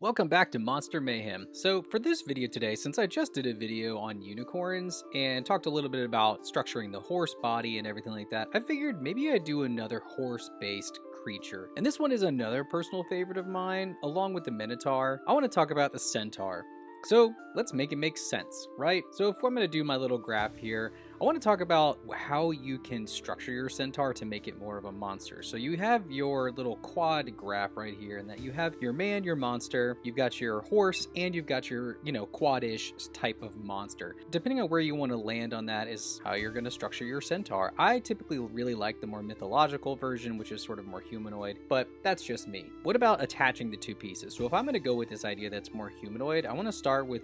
Welcome back to Monster Mayhem. So for this video today, since I just did a video on unicorns and talked a little bit about structuring the horse body and everything like that, I figured maybe I'd do another horse-based creature. And this one is another personal favorite of mine, along with the Minotaur. I want to talk about the Centaur. So let's make it make sense, right? So if I'm going to do my little graph here, I want to talk about how you can structure your Centaur to make it more of a monster. So you have your little quad graph right here, and that you have your man, your monster, you've got your horse, and you've got your, quad-ish type of monster. Depending on where you want to land on that is how you're going to structure your Centaur. I typically really like the more mythological version, which is sort of more humanoid, but that's just me. What about attaching the two pieces? So if I'm going to go with this idea that's more humanoid, I want to start with,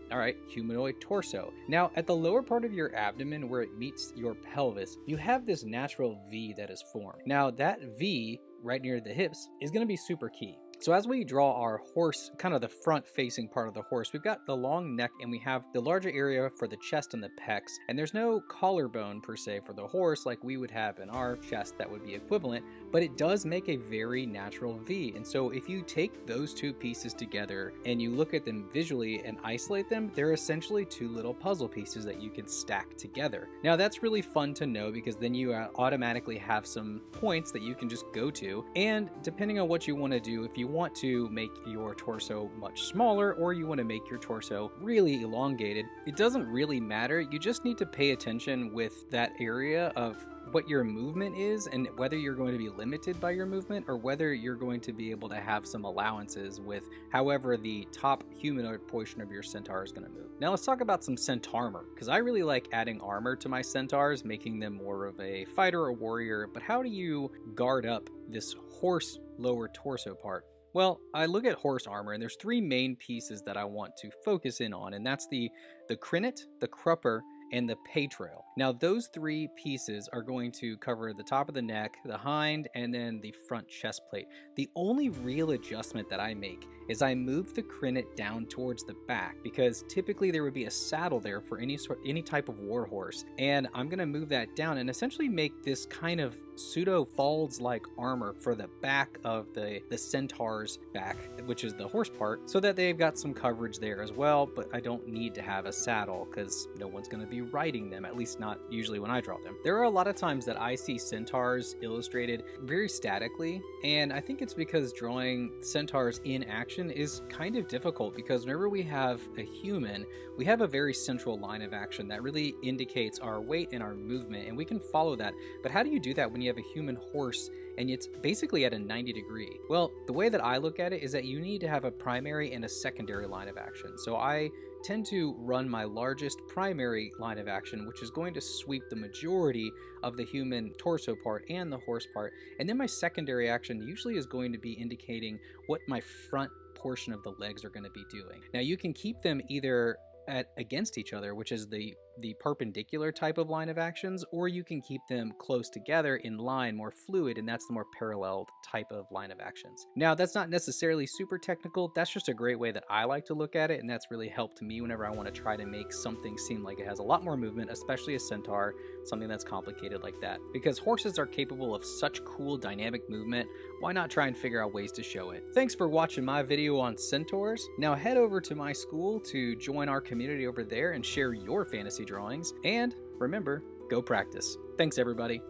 humanoid torso. Now, at the lower part of your abdomen where it meets your pelvis, you have this natural V that is formed. Now, that V right near the hips is going to be super key. So as we draw our horse, kind of the front facing part of the horse, we've got the long neck and we have the larger area for the chest and the pecs, and there's no collarbone per se for the horse like we would have in our chest that would be equivalent, but it does make a very natural V. And so if you take those two pieces together and you look at them visually and isolate them, they're essentially two little puzzle pieces that you can stack together. Now that's really fun to know because then you automatically have some points that you can just go to, and depending on what you want to do, if you want to make your torso much smaller or you want to make your torso really elongated, it doesn't really matter. You just need to pay attention with that area of what your movement is and whether you're going to be limited by your movement or whether you're going to be able to have some allowances with however the top humanoid portion of your Centaur is going to move. Now let's talk about some Centaurmor, because I really like adding armor to my Centaurs, making them more of a fighter or warrior, but how do you guard up this horse lower torso part? Well, I look at horse armor, and there's three main pieces that I want to focus in on, and that's the crinnet, the crupper, and the paytrail. Now, those three pieces are going to cover the top of the neck, the hind, and then the front chest plate. The only real adjustment that I make is I move the crinnet down towards the back, because typically there would be a saddle there for any type of war horse, and I'm going to move that down and essentially make this kind of pseudo falls-like armor for the back of the Centaur's back, which is the horse part, so that they've got some coverage there as well, but I don't need to have a saddle because no one's going to be riding them, at least not usually when I draw them. There are a lot of times that I see Centaurs illustrated very statically, and I think it's because drawing Centaurs in action is kind of difficult, because whenever we have a human, we have a very central line of action that really indicates our weight and our movement, and we can follow that. But how do you do that when you have a human horse and it's basically at a 90-degree? Well, the way that I look at it is that you need to have a primary and a secondary line of action. So I tend to run my largest primary line of action, which is going to sweep the majority of the human torso part and the horse part. And then my secondary action usually is going to be indicating what my front portion of the legs are going to be doing. Now you can keep them either against each other, which is the perpendicular type of line of actions, or you can keep them close together in line, more fluid, and that's the more parallel type of line of actions. Now, that's not necessarily super technical. That's just a great way that I like to look at it, and that's really helped me whenever I want to try to make something seem like it has a lot more movement, especially a Centaur, something that's complicated like that. Because horses are capable of such cool dynamic movement, why not try and figure out ways to show it? Thanks for watching my video on Centaurs. Now head over to my school to join our community over there and share your fantasy drawings. And remember, go practice. Thanks, everybody.